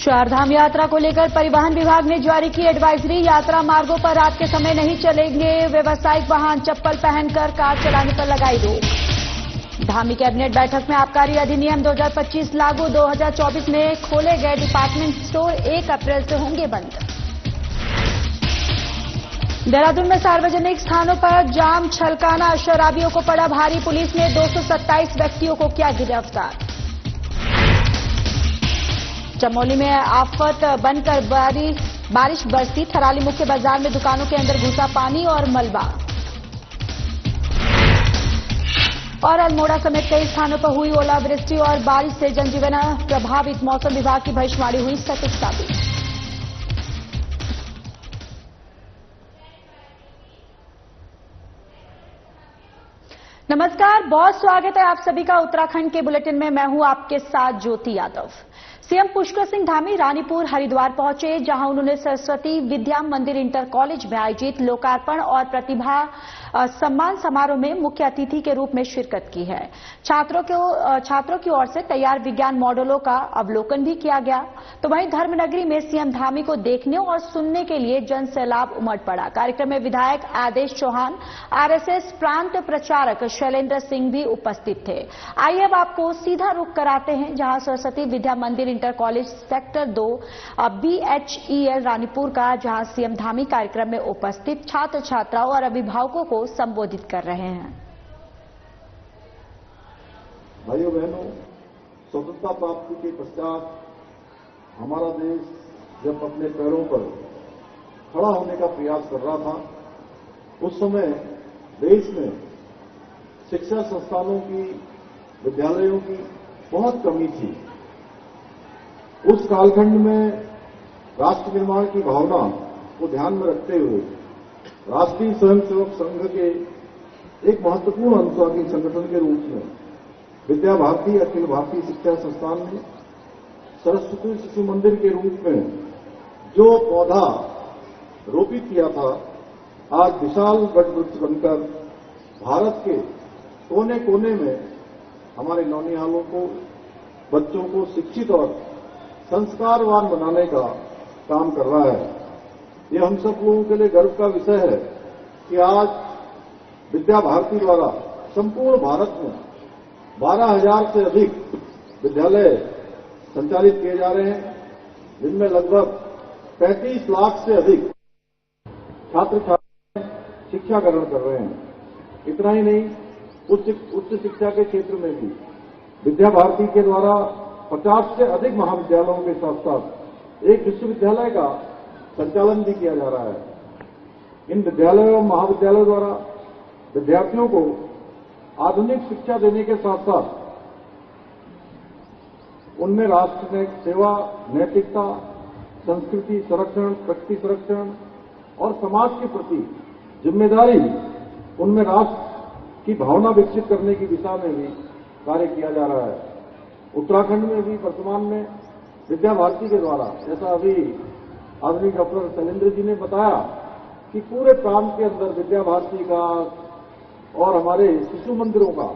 चारधाम यात्रा को लेकर परिवहन विभाग ने जारी की एडवाइजरी। यात्रा मार्गों पर रात के समय नहीं चलेंगे व्यावसायिक वाहन। चप्पल पहनकर कार चलाने पर लगाई रोक। धामी कैबिनेट बैठक में आबकारी अधिनियम 2025 लागू। 2024 में खोले गए डिपार्टमेंट स्टोर 1 अप्रैल से होंगे बंद। देहरादून में सार्वजनिक स्थानों पर जाम छलकाना, शराबियों को पड़ा भारी। पुलिस ने 227 व्यक्तियों को किया गिरफ्तार। चमोली में आफत बनकर बारिश बरसी। थराली मुख्य बाजार में दुकानों के अंदर घुसा पानी और मलबा। और अल्मोड़ा समेत कई स्थानों पर हुई ओलावृष्टि और बारिश से जनजीवन प्रभावित। मौसम विभाग की भविष्यवाणी हुई सटीक साबित। नमस्कार, बहुत स्वागत है आप सभी का उत्तराखंड के बुलेटिन में। मैं हूं आपके साथ ज्योति यादव। सीएम पुष्कर सिंह धामी रानीपुर हरिद्वार पहुंचे, जहां उन्होंने सरस्वती विद्या मंदिर इंटर कॉलेज में आयोजित लोकार्पण और प्रतिभा सम्मान समारोह में मुख्य अतिथि के रूप में शिरकत की है। छात्रों की ओर से तैयार विज्ञान मॉडलों का अवलोकन भी किया गया। तो वहीं धर्मनगरी में सीएम धामी को देखने और सुनने के लिए जन सैलाब उमड़ पड़ा। कार्यक्रम में विधायक आदेश चौहान, आरएसएस प्रांत प्रचारक शैलेंद्र सिंह भी उपस्थित थे। आइए अब आपको सीधा रुख कराते हैं, जहां सरस्वती विद्या मंदिर inter college sector 2 BHEL Ranipur का, जहां सीएम धामी कार्यक्रम में उपस्थित छात्र छात्राओं और अभिभावकों को संबोधित कर रहे हैं। भाइयों बहनों, स्वतंत्रता प्राप्ति के पश्चात हमारा देश जब अपने पैरों पर खड़ा होने का प्रयास कर रहा था, उस समय देश में शिक्षा संस्थानों की, विद्यालयों की बहुत कमी थी। उस कालखंड में राष्ट्र निर्माण की भावना को ध्यान में रखते हुए राष्ट्रीय स्वयंसेवक संघ के एक महत्वपूर्ण अनुसांगिक संगठन के रूप में विद्या भारती अखिल भारतीय शिक्षा संस्थान ने सरस्वती शिशु मंदिर के रूप में जो पौधा रोपित किया था, आज विशाल वटवृक्ष बनकर भारत के कोने कोने में हमारे नौनिहालों को, बच्चों को शिक्षित और संस्कारवान बनाने का काम कर रहा है। ये हम सब लोगों के लिए गर्व का विषय है कि आज विद्या भारती द्वारा संपूर्ण भारत में 12,000 से अधिक विद्यालय संचालित किए जा रहे हैं, जिनमें लगभग 35 लाख से अधिक छात्र छात्राएं शिक्षा ग्रहण कर रहे हैं। इतना ही नहीं, उच्च शिक्षा के क्षेत्र में भी विद्या भारती के द्वारा 50 से अधिक महाविद्यालयों के साथ साथ एक विश्वविद्यालय का संचालन भी किया जा रहा है। इन विद्यालयों और महाविद्यालयों द्वारा विद्यार्थियों को आधुनिक शिक्षा देने के साथ साथ उनमें राष्ट्र सेवा, नैतिकता, संस्कृति संरक्षण, प्रकृति संरक्षण और समाज के प्रति जिम्मेदारी, उनमें राष्ट्र की भावना विकसित करने की दिशा में भी कार्य किया जा रहा है। उत्तराखंड में भी वर्तमान में विद्या भारती के द्वारा, जैसा अभी आदरणीय डॉक्टर शैलेंद्र जी ने बताया, कि पूरे प्रांत के अंदर विद्या भारती का और हमारे शिशु मंदिरों का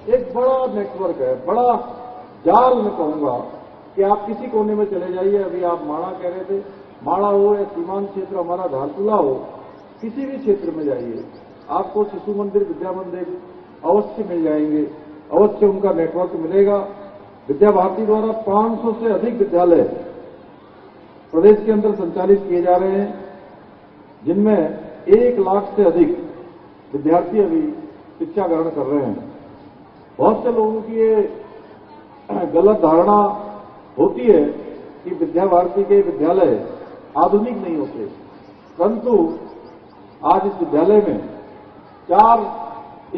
एक बड़ा नेटवर्क है, बड़ा जाल मैं कहूंगा कि आप किसी कोने में चले जाइए। अभी आप माणा कह रहे थे, माणा हो या सीमांत क्षेत्र हमारा धारचूला हो, किसी भी क्षेत्र में जाइए, आपको शिशु मंदिर, विद्या मंदिर अवश्य मिल जाएंगे, अवश्य उनका नेटवर्क मिलेगा। विद्या भारती द्वारा 500 से अधिक विद्यालय प्रदेश के अंदर संचालित किए जा रहे हैं, जिनमें 1 लाख से अधिक विद्यार्थी अभी शिक्षा ग्रहण कर रहे हैं। बहुत से लोगों की ये गलत धारणा होती है कि विद्या भारती के विद्यालय आधुनिक नहीं होते, परंतु आज इस विद्यालय में 4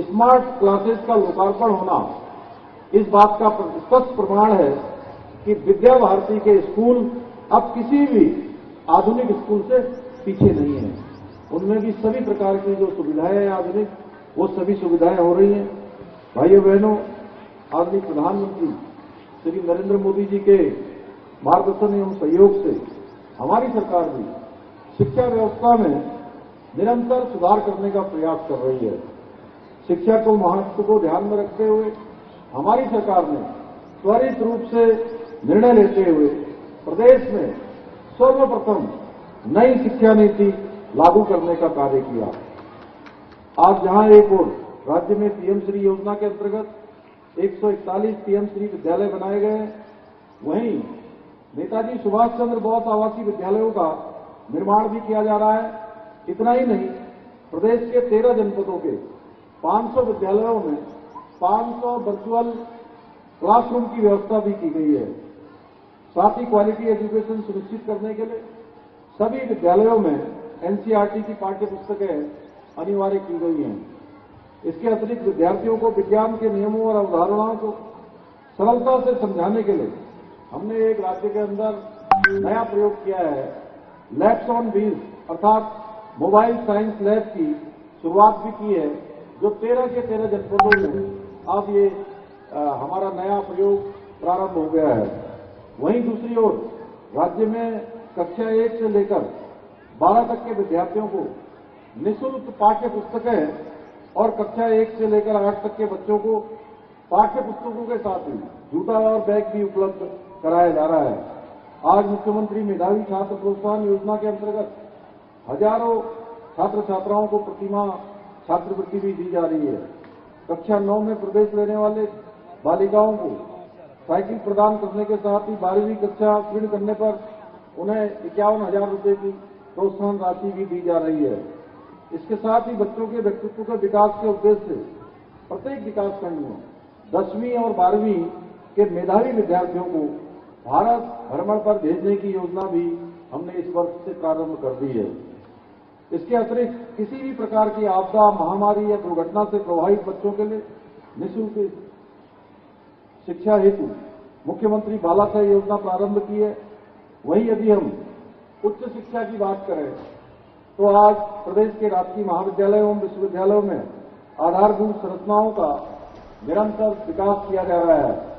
स्मार्ट क्लासेस का लोकार्पण होना इस बात का स्पष्ट प्रमाण है कि विद्या भारती के स्कूल अब किसी भी आधुनिक स्कूल से पीछे नहीं है। उनमें भी सभी प्रकार की जो सुविधाएं हैं आधुनिक, वो सभी सुविधाएं हो रही हैं। भाइयों बहनों, आदरणीय प्रधानमंत्री श्री नरेंद्र मोदी जी के मार्गदर्शन एवं सहयोग से हमारी सरकार भी शिक्षा व्यवस्था में निरंतर सुधार करने का प्रयास कर रही है। शिक्षा को महत्व को ध्यान में रखते हुए हमारी सरकार ने त्वरित रूप से निर्णय लेते हुए प्रदेश में सर्वप्रथम नई शिक्षा नीति लागू करने का कार्य किया। आज जहां एक ओर राज्य में पीएम श्री योजना के अंतर्गत 141 पीएम श्री विद्यालय बनाए गए, वहीं नेताजी सुभाष चंद्र बोस आवासीय विद्यालयों का निर्माण भी किया जा रहा है। इतना ही नहीं, प्रदेश के 13 जनपदों के 500 विद्यालयों में 500 वर्चुअल क्लासरूम की व्यवस्था भी की गई है। साथ ही क्वालिटी एजुकेशन सुनिश्चित करने के लिए सभी विद्यालयों में एनसीईआरटी की पाठ्य पुस्तकें अनिवार्य की गई हैं। इसके अतिरिक्त विद्यार्थियों को विज्ञान के नियमों और अवधारणाओं को सरलता से समझाने के लिए हमने एक राज्य के अंदर नया प्रयोग किया है। लैब्स ऑन व्हील्स अर्थात मोबाइल साइंस लैब की शुरुआत भी की है, जो 13 के 13 जनपदों में अब ये हमारा नया प्रयोग प्रारंभ हो गया है। वहीं दूसरी ओर राज्य में कक्षा 1 से लेकर 12 तक के विद्यार्थियों को निःशुल्क पाठ्य पुस्तकें और कक्षा 1 से लेकर 8 तक के बच्चों को पाठ्य पुस्तकों के साथ ही जूता और बैग भी उपलब्ध कराया जा रहा है। आज मुख्यमंत्री मेधावी छात्र प्रोत्साहन योजना के अंतर्गत हजारों छात्र छात्राओं को प्रतिमाह छात्रवृत्ति भी दी जा रही है। कक्षा 9 में प्रवेश लेने वाले बालिकाओं को साइकिल प्रदान करने के साथ ही 12वीं कक्षा उत्तीर्ण करने पर उन्हें 51,000 रुपये की प्रोत्साहन राशि भी दी जा रही है। इसके साथ ही बच्चों के व्यक्तित्व के विकास के उद्देश्य से प्रत्येक विकासखंड में 10वीं और 12वीं के मेधावी विद्यार्थियों को भारत भ्रमण पर भेजने की योजना भी हमने इस वर्ष से प्रारंभ कर दी है। इसके अतिरिक्त किसी भी प्रकार की आपदा, महामारी या दुर्घटना से प्रभावित बच्चों के लिए निःशुल्क शिक्षा हेतु मुख्यमंत्री बालासाहेब योजना प्रारंभ की है। वहीं यदि हम उच्च शिक्षा की बात करें तो आज प्रदेश के राजकीय महाविद्यालयों एवं विश्वविद्यालयों में आधारभूत संरचनाओं का निरंतर विकास किया जा रहा है।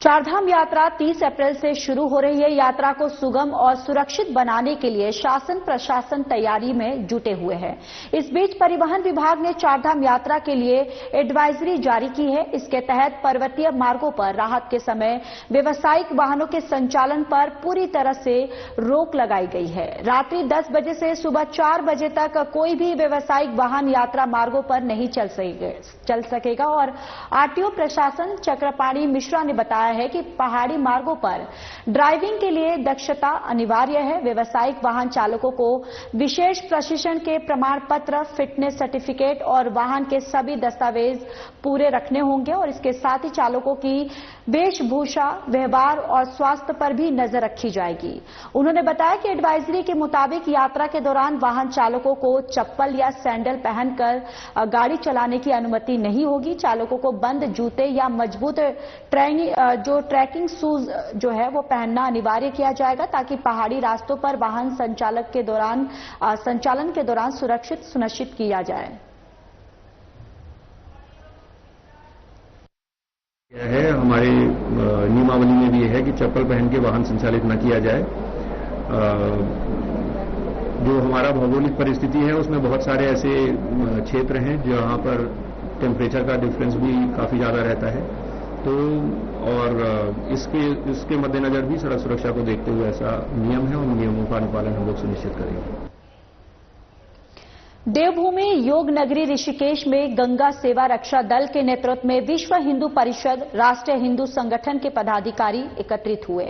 चारधाम यात्रा 30 अप्रैल से शुरू हो रही है। यात्रा को सुगम और सुरक्षित बनाने के लिए शासन प्रशासन तैयारी में जुटे हुए हैं। इस बीच परिवहन विभाग ने चारधाम यात्रा के लिए एडवाइजरी जारी की है। इसके तहत पर्वतीय मार्गों पर राहत के समय व्यावसायिक वाहनों के संचालन पर पूरी तरह से रोक लगाई गई है। रात्रि 10 बजे से सुबह 4 बजे तक कोई भी व्यावसायिक वाहन यात्रा मार्गों पर नहीं चल सकेगा और आरटीओ प्रशासन चक्रपाणी मिश्रा ने बताया है कि पहाड़ी मार्गों पर ड्राइविंग के लिए दक्षता अनिवार्य है। व्यावसायिक वाहन चालकों को विशेष प्रशिक्षण के प्रमाण पत्र, फिटनेस सर्टिफिकेट और वाहन के सभी दस्तावेज पूरे रखने होंगे और इसके साथ ही चालकों की वेशभूषा, व्यवहार और स्वास्थ्य पर भी नजर रखी जाएगी। उन्होंने बताया कि एडवाइजरी के मुताबिक यात्रा के दौरान वाहन चालकों को चप्पल या सैंडल पहनकर गाड़ी चलाने की अनुमति नहीं होगी। चालकों को बंद जूते या मजबूत ट्रैकिंग शूज जो है वो पहनना अनिवार्य किया जाएगा ताकि पहाड़ी रास्तों पर वाहन संचालन के दौरान सुनिश्चित किया जाए। है हमारे नियमावली में भी है कि चप्पल पहन के वाहन संचालित न किया जाए। जो हमारा भौगोलिक परिस्थिति है उसमें बहुत सारे ऐसे क्षेत्र हैं जहां पर टेम्परेचर का डिफरेंस भी काफी ज्यादा रहता है, तो और इसके मद्देनजर भी सड़क सुरक्षा को देखते हुए ऐसा नियम है, उन नियमों का अनुपालन हम लोग सुनिश्चित करेंगे। देवभूमि योग नगरी ऋषिकेश में गंगा सेवा रक्षा दल के नेतृत्व में विश्व हिंदू परिषद, राष्ट्रीय हिंदू संगठन के पदाधिकारी एकत्रित हुए,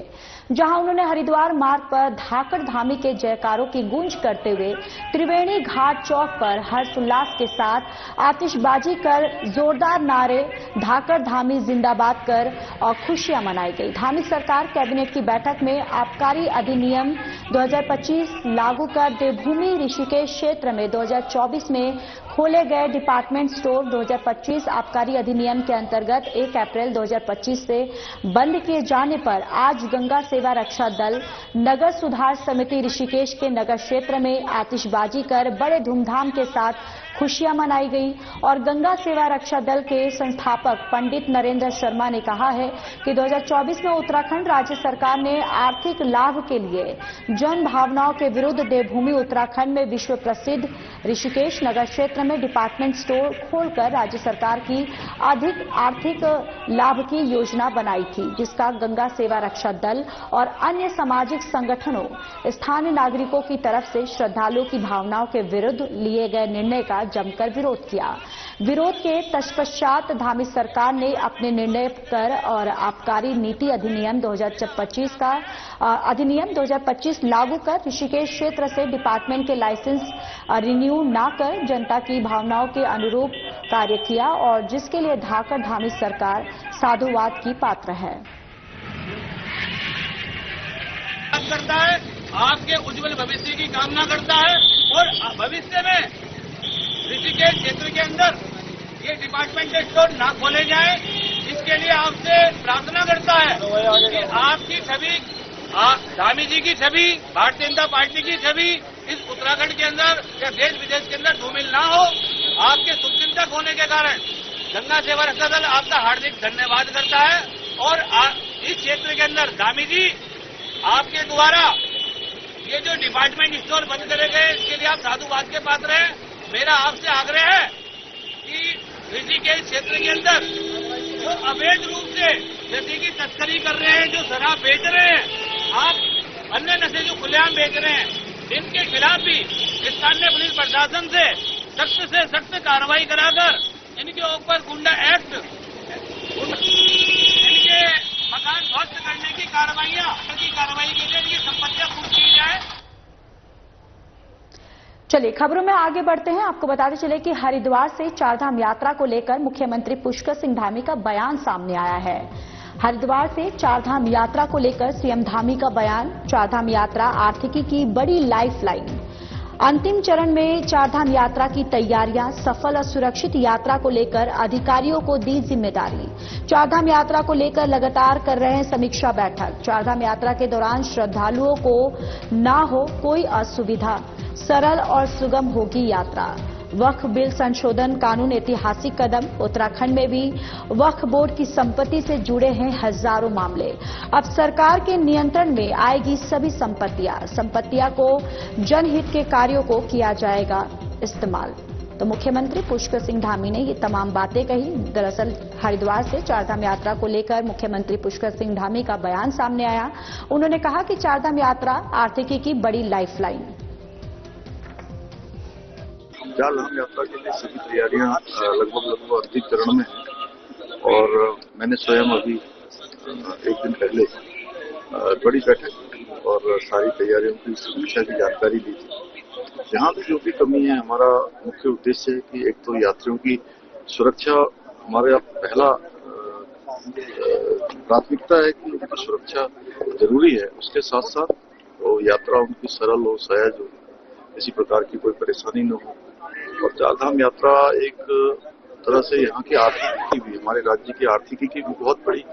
जहां उन्होंने हरिद्वार मार्ग पर धाकड़ धामी के जयकारों की गूंज करते हुए त्रिवेणी घाट चौक पर हर्षोल्लास के साथ आतिशबाजी कर जोरदार नारे धाकड़ धामी जिंदाबाद कर और खुशियां मनाई गई। धामी सरकार कैबिनेट की बैठक में आबकारी अधिनियम 2025 लागू कर देवभूमि ऋषिकेश क्षेत्र में 2024 में खोले गए डिपार्टमेंट स्टोर 2025 आबकारी अधिनियम के अंतर्गत 1 अप्रैल 2025 से बंद किए जाने पर आज गंगा सेवा रक्षा दल नगर सुधार समिति ऋषिकेश के नगर क्षेत्र में आतिशबाजी कर बड़े धूमधाम के साथ खुशियां मनाई गई और गंगा सेवा रक्षा दल के संस्थापक पंडित नरेंद्र शर्मा ने कहा है कि 2024 में उत्तराखंड राज्य सरकार ने आर्थिक लाभ के लिए जन भावनाओं के विरुद्ध देवभूमि उत्तराखंड में विश्व प्रसिद्ध ऋषिकेश नगर क्षेत्र में डिपार्टमेंट स्टोर खोलकर राज्य सरकार की अधिक आर्थिक लाभ की योजना बनाई थी, जिसका गंगा सेवा रक्षा दल और अन्य सामाजिक संगठनों स्थानीय नागरिकों की तरफ से श्रद्धालुओं की भावनाओं के विरुद्ध लिए गए निर्णय का जमकर विरोध किया। विरोध के तत्पश्चात धामी सरकार ने अपने निर्णय कर और आबकारी नीति अधिनियम 2025 लागू कर ऋषिकेश क्षेत्र से डिपार्टमेंट के लाइसेंस रिन्यू न कर जनता की भावनाओं के अनुरूप कार्य किया और जिसके लिए धाकर धामी सरकार साधुवाद की पात्र है। करता है, आपके उज्जवल भविष्य की कामना करता है और भविष्य में ऋषिकेश क्षेत्र के अंदर ये डिपार्टमेंटल स्टोर ना खोले जाए, इसके लिए आपसे प्रार्थना करता है कि आपकी छवि, धामी जी की छवि, भारतीय जनता पार्टी की छवि इस उत्तराखंड के अंदर या देश विदेश के अंदर धूमिल ना हो। आपके शुभचिंतक होने के कारण गंगा सेवा रक्षा दल आपका हार्दिक धन्यवाद करता है और इस क्षेत्र के अंदर धामी जी आपके द्वारा ये जो डिपार्टमेंट स्टोर बंद करे गए, इसके लिए आप साधुवाद के पात्र हैं। मेरा आपसे आग्रह है कि ऋषिकेश क्षेत्र के अंदर जो अवैध रूप से नशे की तस्करी कर रहे हैं, जो शराब बेच रहे हैं, आप अन्य नशे जो खुलेआम बेच रहे हैं, इनके खिलाफ भी स्थानीय पुलिस प्रशासन से सख्त कार्रवाई कराकर इनके ऊपर गुंडा एक्ट, इनके मकान ध्वस्त करने की कार्रवाई के लिए इनकी संपत्तियां कुर्क की जाए। चलिए खबरों में आगे बढ़ते हैं। आपको बताते चले कि हरिद्वार से चारधाम यात्रा को लेकर मुख्यमंत्री पुष्कर सिंह धामी का बयान सामने आया है। हरिद्वार से चारधाम यात्रा को लेकर सीएम धामी का बयान। चारधाम यात्रा आर्थिकी की बड़ी लाइफलाइन। अंतिम चरण में चारधाम यात्रा की तैयारियां, सफल और सुरक्षित यात्रा को लेकर अधिकारियों को दी जिम्मेदारी। चारधाम यात्रा को लेकर लगातार कर रहे हैं समीक्षा बैठक। चारधाम यात्रा के दौरान श्रद्धालुओं को ना हो कोई असुविधा, सरल और सुगम होगी यात्रा। वक्फ बिल संशोधन कानून ऐतिहासिक कदम। उत्तराखंड में भी वक्फ बोर्ड की संपत्ति से जुड़े हैं हजारों मामले। अब सरकार के नियंत्रण में आएगी सभी संपत्तियां को जनहित के कार्यों को किया जाएगा इस्तेमाल। तो मुख्यमंत्री पुष्कर सिंह धामी ने ये तमाम बातें कही। दरअसल हरिद्वार से चारधाम यात्रा को लेकर मुख्यमंत्री पुष्कर सिंह धामी का बयान सामने आया। उन्होंने कहा कि चारधाम यात्रा आर्थिकी की बड़ी लाइफलाइन। चारधाम यात्रा के लिए सभी तैयारियां लगभग अंतिम चरण में है और मैंने स्वयं अभी एक दिन पहले बड़ी बैठक और सारी तैयारियों की समीक्षा की जानकारी दी थी। जहां भी जो भी कमी है, हमारा मुख्य उद्देश्य है कि एक तो यात्रियों की सुरक्षा हमारा पहला प्राथमिकता है कि उनकी सुरक्षा जरूरी है। उसके साथ साथ वो यात्रा उनकी सरल हो, सहज हो, किसी प्रकार की कोई परेशानी न हो। और चारधाम यात्रा एक तरह से यहाँ की आर्थिकी की भी, हमारे राज्य की आर्थिकी की भी बहुत बड़ी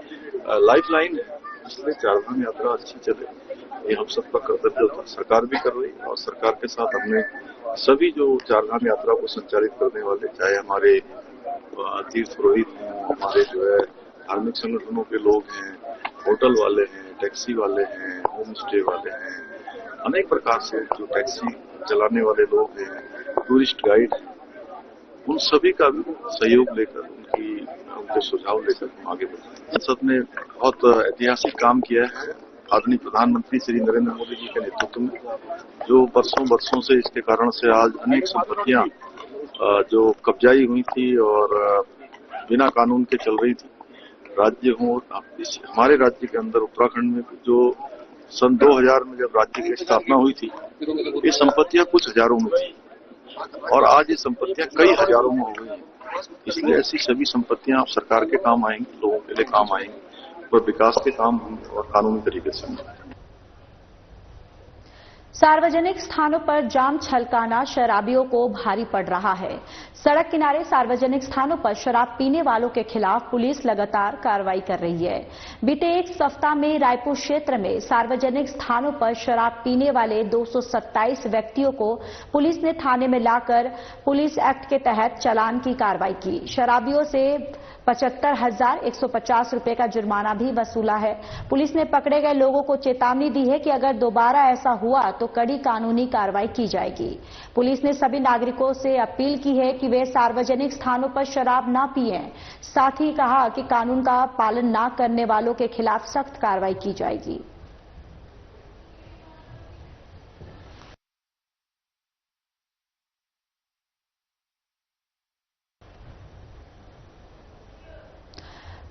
लाइफलाइन है। इसलिए चारधाम यात्रा अच्छी चले, ये हम सबका कर्तव्य होता है। सरकार भी कर रही है और सरकार के साथ हमने सभी जो चारधाम यात्रा को संचालित करने वाले, चाहे हमारे तीर्थ पुरोहित हैं, हमारे जो है धार्मिक संगठनों के लोग हैं, होटल वाले हैं, टैक्सी वाले हैं, होम स्टे वाले हैं, अनेक प्रकार से जो टैक्सी चलाने वाले लोग हैं, टूरिस्ट गाइड, उन सभी का भी सहयोग लेकर उनके सुझाव लेकर हम आगे बढ़े। संसद ने बहुत ऐतिहासिक काम किया है आदरणीय प्रधानमंत्री श्री नरेंद्र मोदी जी के नेतृत्व में, जो बरसों से इसके कारण से आज अनेक संपत्तियां जो कब्जाई हुई थी और बिना कानून के चल रही थी, राज्य हो हमारे राज्य के अंदर उत्तराखंड में जो सन 2000 में जब राज्य की स्थापना हुई थी, ये संपत्तियां कुछ हजारों में थी और आज ये संपत्तियां कई हजारों में हो गई हैं। इसलिए ऐसी सभी संपत्तियां अब सरकार के काम आएंगी, लोगों के लिए काम आएंगी और विकास के काम और कानूनी तरीके से। सार्वजनिक स्थानों पर जाम छलकाना शराबियों को भारी पड़ रहा है। सड़क किनारे सार्वजनिक स्थानों पर शराब पीने वालों के खिलाफ पुलिस लगातार कार्रवाई कर रही है। बीते एक सप्ताह में रायपुर क्षेत्र में सार्वजनिक स्थानों पर शराब पीने वाले 227 व्यक्तियों को पुलिस ने थाने में लाकर पुलिस एक्ट के तहत चालान की कार्रवाई की। शराबियों से 75,150 रुपए का जुर्माना भी वसूला है। पुलिस ने पकड़े गए लोगों को चेतावनी दी है कि अगर दोबारा ऐसा हुआ तो कड़ी कानूनी कार्रवाई की जाएगी। पुलिस ने सभी नागरिकों से अपील की है कि वे सार्वजनिक स्थानों पर शराब न पिएं। साथ ही कहा कि कानून का पालन न करने वालों के खिलाफ सख्त कार्रवाई की जाएगी।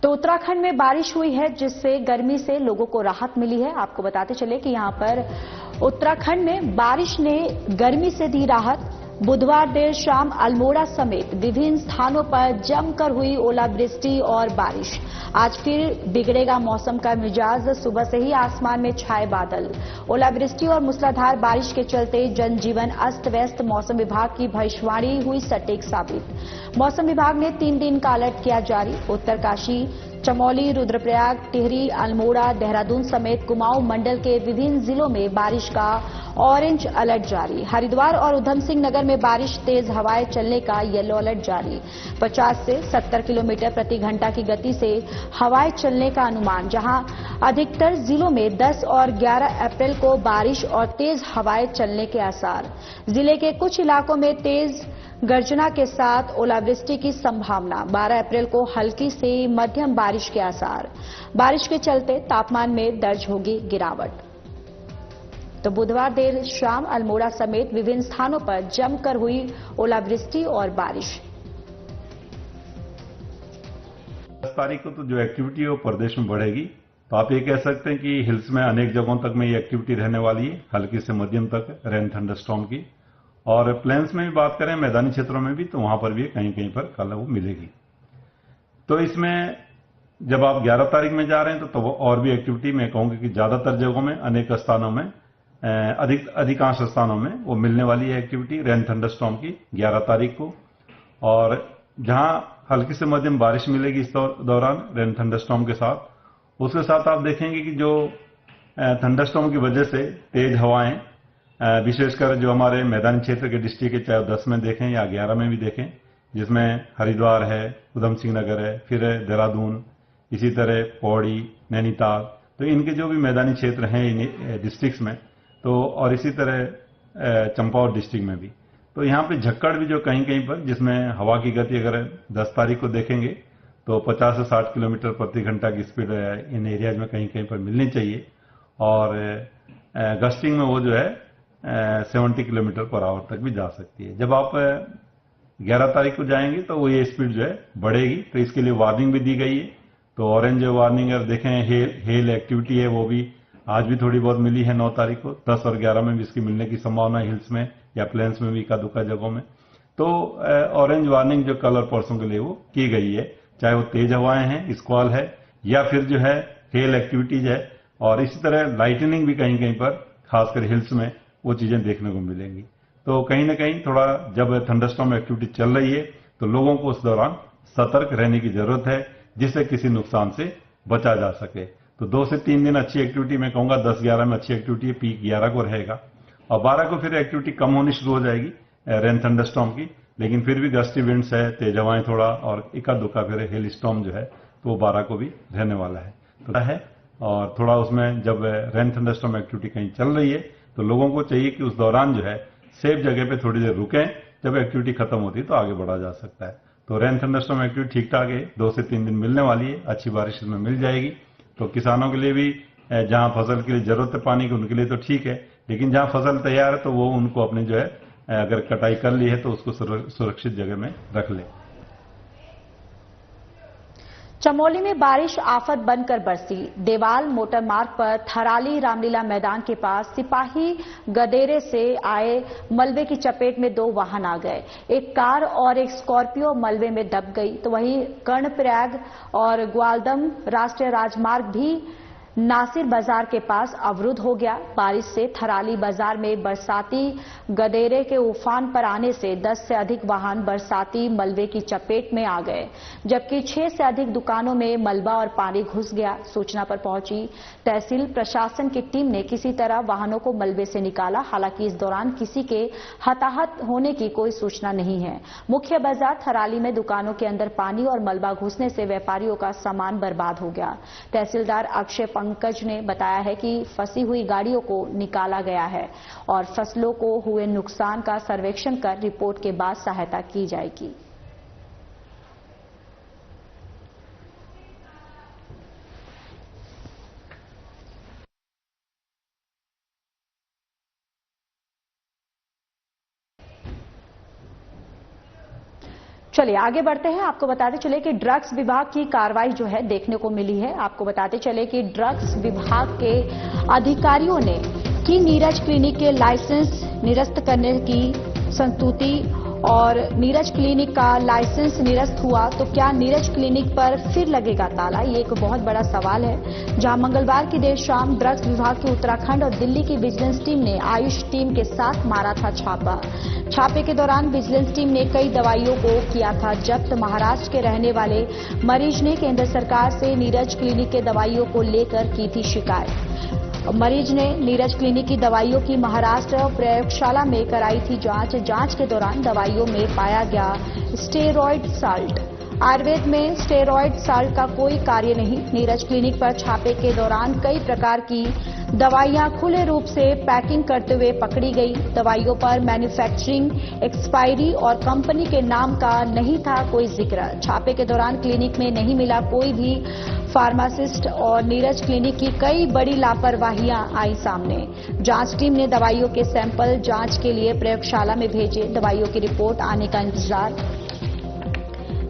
तो उत्तराखंड में बारिश हुई है जिससे गर्मी से लोगों को राहत मिली है। आपको बताते चले कि यहां पर उत्तराखंड में बारिश ने गर्मी से दी राहत। बुधवार देर शाम अल्मोड़ा समेत विभिन्न स्थानों पर जमकर हुई ओलावृष्टि और बारिश। आज फिर बिगड़ेगा मौसम का मिजाज। सुबह से ही आसमान में छाए बादल। ओलावृष्टि और मूसलाधार बारिश के चलते जनजीवन अस्त व्यस्त। मौसम विभाग की भविष्यवाणी हुई सटीक साबित। मौसम विभाग ने 3 दिन का अलर्ट किया जारी। उत्तरकाशी, चमोली, रुद्रप्रयाग, टिहरी, अल्मोड़ा, देहरादून समेत कुमाऊं मंडल के विभिन्न जिलों में बारिश का ऑरेंज अलर्ट जारी। हरिद्वार और उधम सिंह नगर में बारिश, तेज हवाएं चलने का येलो अलर्ट जारी। 50 से 70 किलोमीटर प्रति घंटा की गति से हवाएं चलने का अनुमान। जहां अधिकतर जिलों में 10 और 11 अप्रैल को बारिश और तेज हवाएं चलने के आसार। जिले के कुछ इलाकों में तेज गर्जना के साथ ओलावृष्टि की संभावना। 12 अप्रैल को हल्की से मध्यम बारिश के आसार। बारिश के चलते तापमान में दर्ज होगी गिरावट। तो बुधवार देर शाम अल्मोड़ा समेत विभिन्न स्थानों पर जमकर हुई ओलावृष्टि और बारिश। 10 तारीख को तो जो एक्टिविटी है वो प्रदेश में बढ़ेगी। तो आप ये कह सकते हैं कि हिल्स में अनेक जगहों तक में ये एक्टिविटी रहने वाली है, हल्की से मध्यम तक रेन थंडरस्टॉर्म की। और प्लेन्स में भी बात करें, मैदानी क्षेत्रों में भी, तो वहां पर भी कहीं कहीं पर कल वो मिलेगी। तो इसमें जब आप 11 तारीख में जा रहे हैं तो और भी एक्टिविटी मैं कहूंगी कि ज्यादातर जगहों में, अनेक स्थानों में, अधिकांश स्थानों में वो मिलने वाली है एक्टिविटी रेन थंडरस्टॉर्म की 11 तारीख को। और जहां हल्की से मध्यम बारिश मिलेगी इस दौरान रेन थंडरस्टॉर्म के साथ, उसके साथ आप देखेंगे कि जो थंडरस्टॉर्म की वजह से तेज हवाएं, विशेषकर जो हमारे मैदानी क्षेत्र के डिस्ट्रिक्ट है, चाहे 10 में देखें या 11 में भी देखें, जिसमें हरिद्वार है, उधम सिंह नगर है, फिर देहरादून, इसी तरह पौड़ी, नैनीताल, तो इनके जो भी मैदानी क्षेत्र हैं इन डिस्ट्रिक्ट्स में, तो और इसी तरह चंपावत डिस्ट्रिक्ट में भी, तो यहाँ पे झक्कड़ भी जो कहीं कहीं पर, जिसमें हवा की गति अगर 10 तारीख को देखेंगे तो 50 से 60 किलोमीटर प्रति घंटा की स्पीड इन एरियाज में कहीं कहीं पर मिलनी चाहिए। और गस्टिंग में वो जो है 70 किलोमीटर पर आवर तक भी जा सकती है। जब आप 11 तारीख को जाएंगे तो वो ये स्पीड जो है बढ़ेगी, तो इसके लिए वार्निंग भी दी गई है। तो ऑरेंज वार्निंग अगर देखें, हेल एक्टिविटी है वो भी आज भी थोड़ी बहुत मिली है 9 तारीख को। 10 और 11 में भी इसकी मिलने की संभावना है, हिल्स में या प्लेन्स में भी इक्का दुक्का जगहों में। तो ऑरेंज वार्निंग जो कल और परसों के लिए वो की गई है, चाहे वो तेज हवाएं हैं, स्क्वाल है, या फिर जो है हेल एक्टिविटीज है। और इसी तरह लाइटनिंग भी कहीं कहीं पर, खासकर हिल्स में, वो चीजें देखने को मिलेंगी। तो कहीं ना कहीं थोड़ा जब थंडरस्टॉर्म एक्टिविटी चल रही है तो लोगों को उस दौरान सतर्क रहने की जरूरत है, जिससे किसी नुकसान से बचा जा सके। तो 2 से 3 दिन अच्छी एक्टिविटी, मैं कहूंगा 10-11 में अच्छी एक्टिविटी, पीक 11 को रहेगा और 12 को फिर एक्टिविटी कम होनी शुरू हो जाएगी रेन थंडरस्टॉर्म की। लेकिन फिर भी गस्टी विंड्स है, तेज हवाएं थोड़ा, और इक्का दुक्का फिर हेल स्टॉर्म जो है तो वो 12 को भी रहने वाला है। तो है, और थोड़ा उसमें जब रेन थंडरस्टॉर्म एक्टिविटी कहीं चल रही है तो लोगों को चाहिए कि उस दौरान जो है सेफ जगह पे थोड़ी देर रुकें। जब एक्टिविटी खत्म होती है तो आगे बढ़ा जा सकता है। तो रेन थंडरस्टॉर्म एक्टिविटी ठीक ठाक है, 2 से 3 दिन मिलने वाली है, अच्छी बारिश में मिल जाएगी। तो किसानों के लिए भी जहां फसल के लिए जरूरत है पानी की, उनके लिए तो ठीक है, लेकिन जहां फसल तैयार है तो वो उनको अपने जो है अगर कटाई कर ली है तो उसको सुरक्षित जगह में रख ले। चमोली में बारिश आफत बनकर बरसी। देवाल मोटर मार्ग पर थराली रामलीला मैदान के पास सिपाही गदेरे से आए मलबे की चपेट में 2 वाहन आ गए। एक कार और एक स्कॉर्पियो मलबे में दब गई। तो वहीं कर्णप्रयाग और ग्वालदम राष्ट्रीय राजमार्ग भी नासिर बाजार के पास अवरुद्ध हो गया। बारिश से थराली बाजार में बरसाती गदेरे के उफान पर आने से 10 से अधिक वाहन बरसाती मलबे की चपेट में आ गए, जबकि 6 से अधिक दुकानों में मलबा और पानी घुस गया। सूचना पर पहुंची तहसील प्रशासन की टीम ने किसी तरह वाहनों को मलबे से निकाला। हालांकि इस दौरान किसी के हताहत होने की कोई सूचना नहीं है। मुख्य बाजार थराली में दुकानों के अंदर पानी और मलबा घुसने से व्यापारियों का सामान बर्बाद हो गया। तहसीलदार अक्षय पंकज ने बताया है कि फंसी हुई गाड़ियों को निकाला गया है और फसलों को हुए नुकसान का सर्वेक्षण कर रिपोर्ट के बाद सहायता की जाएगी। चलिए आगे बढ़ते हैं। आपको बताते चले कि ड्रग्स विभाग की कार्रवाई जो है देखने को मिली है। आपको बताते चले कि ड्रग्स विभाग के अधिकारियों ने की नीरज क्लिनिक के लाइसेंस निरस्त करने की संस्तुति और नीरज क्लिनिक का लाइसेंस निरस्त हुआ तो क्या नीरज क्लिनिक पर फिर लगेगा ताला? ये एक बहुत बड़ा सवाल है। जहां मंगलवार की देर शाम ड्रग्स विभाग की उत्तराखंड और दिल्ली की विजिलेंस टीम ने आयुष टीम के साथ मारा था छापा। छापे के दौरान विजिलेंस टीम ने कई दवाइयों को किया था जब्त। महाराष्ट्र के रहने वाले मरीज ने केंद्र सरकार से नीरज क्लिनिक के दवाइयों को लेकर की थी शिकायत। मरीज ने नीरज क्लिनिक की दवाइयों की महाराष्ट्र प्रयोगशाला में कराई थी जांच के दौरान दवाइयों में पाया गया स्टेरॉयड साल्ट। आयुर्वेद में स्टेरॉयड साल्ट का कोई कार्य नहीं। नीरज क्लिनिक पर छापे के दौरान कई प्रकार की दवाइयां खुले रूप से पैकिंग करते हुए पकड़ी गई। दवाइयों पर मैन्युफैक्चरिंग एक्सपायरी और कंपनी के नाम का नहीं था कोई जिक्र। छापे के दौरान क्लिनिक में नहीं मिला कोई भी फार्मासिस्ट और नीरज क्लिनिक की कई बड़ी लापरवाहियां आई सामने। जांच टीम ने दवाइयों के सैंपल जांच के लिए प्रयोगशाला में भेजे। दवाइयों की रिपोर्ट आने का इंतजार।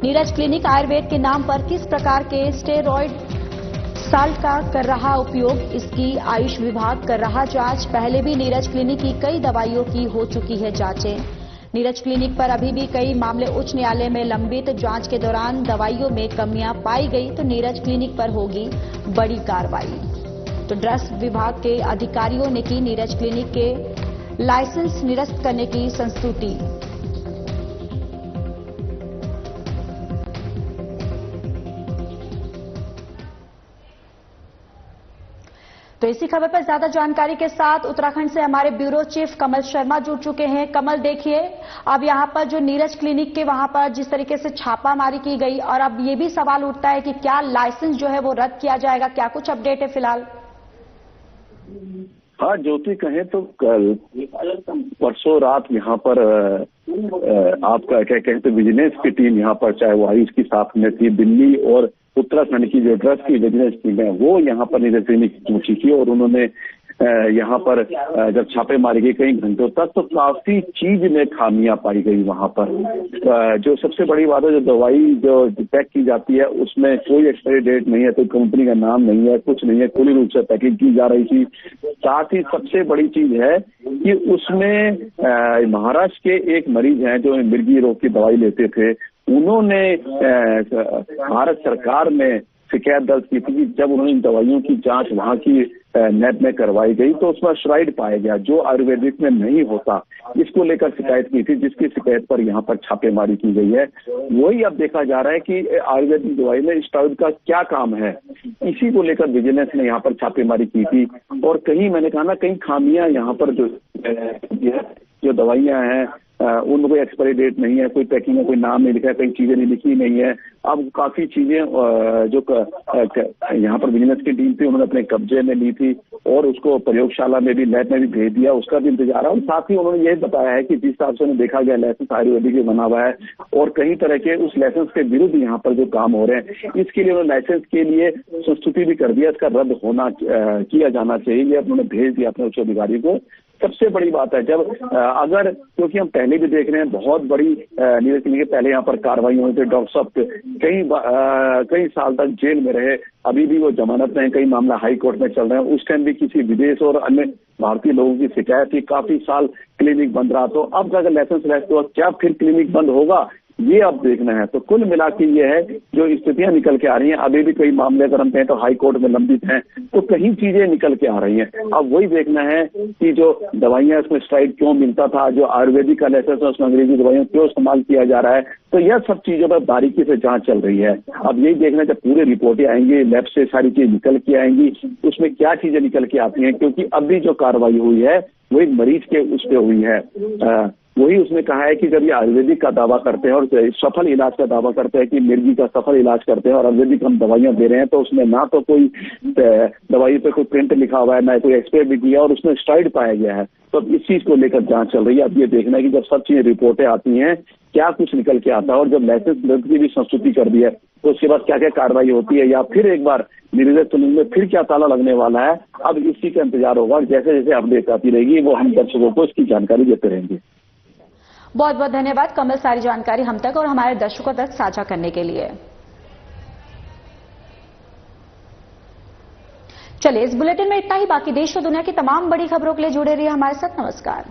नीरज क्लिनिक आयुर्वेद के नाम पर किस प्रकार के स्टेरॉयड साल्ट का कर रहा उपयोग, इसकी आयुष विभाग कर रहा जांच। पहले भी नीरज क्लिनिक की कई दवाइयों की हो चुकी है जांचें। नीरज क्लिनिक पर अभी भी कई मामले उच्च न्यायालय में लंबित। जांच के दौरान दवाइयों में कमियां पाई गई तो नीरज क्लिनिक पर होगी बड़ी कार्रवाई। तो ड्रग्स विभाग के अधिकारियों ने की नीरज क्लिनिक के लाइसेंस निरस्त करने की संस्तुति। तो इसी खबर पर ज्यादा जानकारी के साथ उत्तराखंड से हमारे ब्यूरो चीफ कमल शर्मा जुड़ चुके हैं। कमल, देखिए अब यहां पर जो नीरज क्लिनिक के वहां पर जिस तरीके से छापामारी की गई और अब ये भी सवाल उठता है कि क्या लाइसेंस जो है वो रद्द किया जाएगा, क्या कुछ अपडेट है फिलहाल? हाँ ज्योति, कहें तो कल परसों रात यहाँ पर आपका क्या कहते हैं विजिलेंस की टीम यहाँ पर, चाहे वो आयुष की साथ में थी, दिल्ली और उत्तराखंड की जो ड्रग्स की विजिलेंस टीम है वो यहाँ पर नीरज क्लिनिक पहुंची थी और उन्होंने यहाँ पर जब छापेमारी गई कई घंटों तक तो काफी चीज में खामियां पाई गई वहां पर। जो सबसे बड़ी बात है, जो दवाई जो पैक की जाती है उसमें कोई एक्सपायरी डेट नहीं है, कोई कंपनी का नाम नहीं है, कुछ नहीं है, खुली रूप से पैकिंग की जा रही थी। साथ ही सबसे बड़ी चीज है कि उसमें महाराष्ट्र के एक मरीज हैं जो मिर्गी रोग की दवाई लेते थे, उन्होंने भारत सरकार में शिकायत दर्ज की थी कि जब उन्होंने इन दवाइयों की जांच वहां की नेट में करवाई गई तो उसमें स्टेरॉयड पाया गया जो आयुर्वेदिक में नहीं होता। इसको लेकर शिकायत की थी, जिसकी शिकायत पर यहाँ पर छापेमारी की गई है। वही अब देखा जा रहा है कि आयुर्वेदिक दवाई में स्टेरॉयड का क्या काम है, इसी को लेकर विजिलेंस ने यहाँ पर छापेमारी की थी। और कहीं मैंने कहा ना, कई खामियां यहाँ पर जो दवाइयां हैं उनमें कोई एक्सपायरी डेट नहीं है, कोई पैकिंग में कोई नाम नहीं लिखा है, कई चीजें नहीं लिखी नहीं है। अब काफी चीजें जो यहाँ पर विजिलेंस की टीम थी उन्होंने अपने कब्जे में ली थी और उसको प्रयोगशाला में भी लैब में भी भेज दिया, उसका भी इंतजार है। और साथ ही उन्होंने यह बताया है कि जिस हिसाब से देखा गया लाइसेंस आयुर्वेदिक में बना हुआ है और कई तरह के उस लाइसेंस के विरुद्ध यहाँ पर जो काम हो रहे हैं, इसके लिए उन्होंने लाइसेंस के लिए संस्तुति भी कर दिया, इसका रद्द होना किया जाना चाहिए, उन्होंने भेज दिया अपने उच्च अधिकारी को। सबसे बड़ी बात है जब अगर, क्योंकि हम पहले भी देख रहे हैं बहुत बड़ी नीरज क्लिनिक के पहले यहाँ पर कार्रवाई हुई थी, डॉक्टर साहब कई साल तक जेल में रहे, अभी भी वो जमानत में है, कई मामला हाई कोर्ट में चल रहे हैं। उस टाइम भी किसी विदेश और अन्य भारतीय लोगों की शिकायत थी, काफी साल क्लिनिक बंद रहा। तो अब अगर लाइसेंस तो क्या फिर क्लिनिक बंद होगा, ये अब देखना है। तो कुल मिला के ये है जो स्थितियां निकल के आ रही हैं, अभी भी कई मामले अगर हम कहें तो हाई कोर्ट में लंबित हैं, तो कई चीजें निकल के आ रही हैं। अब वही देखना है कि जो दवाइयां इसमें स्ट्राइड क्यों मिलता था, जो आयुर्वेदिक का लाइसेंस उसमें अंग्रेजी दवाइयां क्यों इस्तेमाल किया जा रहा है, तो यह सब चीजों पर बारीकी से जांच चल रही है। अब यही देखना जब पूरी रिपोर्टें आएंगी, लैब से सारी चीज निकल के आएंगी, उसमें क्या चीजें निकल के आती हैं, क्योंकि अभी जो कार्रवाई हुई है वो एक मरीज के उस पर हुई है। वही उसने कहा है कि जब ये आयुर्वेदिक का दावा करते हैं और सफल इलाज का दावा करते हैं कि मिर्गी का सफल इलाज करते हैं और आयुर्वेदिक हम दवाइयां दे रहे हैं, तो उसमें ना तो कोई दवाई पे कोई प्रिंट लिखा हुआ है, ना कोई एक्सपायर भी किया, और उसमें स्ट्राइड पाया गया है। तो अब इस चीज को लेकर जांच चल रही है। अब ये देखना है कि जब सब चीजें रिपोर्टें आती हैं क्या कुछ निकल के आता है, और जब लाइसेंस की भी संस्तुति कर दी है तो उसके बाद क्या क्या कार्रवाई होती है, या फिर एक बार निरीक्षक चुनाव में फिर क्या ताला लगने वाला है। अब इसी का इंतजार होगा। जैसे जैसे अपडेट आती रहेगी वो हम दर्शकों को इसकी जानकारी देते रहेंगे। बहुत बहुत धन्यवाद कमल, सारी जानकारी हम तक और हमारे दर्शकों तक साझा करने के लिए। चलिए, इस बुलेटिन में इतना ही। बाकी देश और दुनिया की तमाम बड़ी खबरों के लिए जुड़े रहिए हमारे साथ। नमस्कार।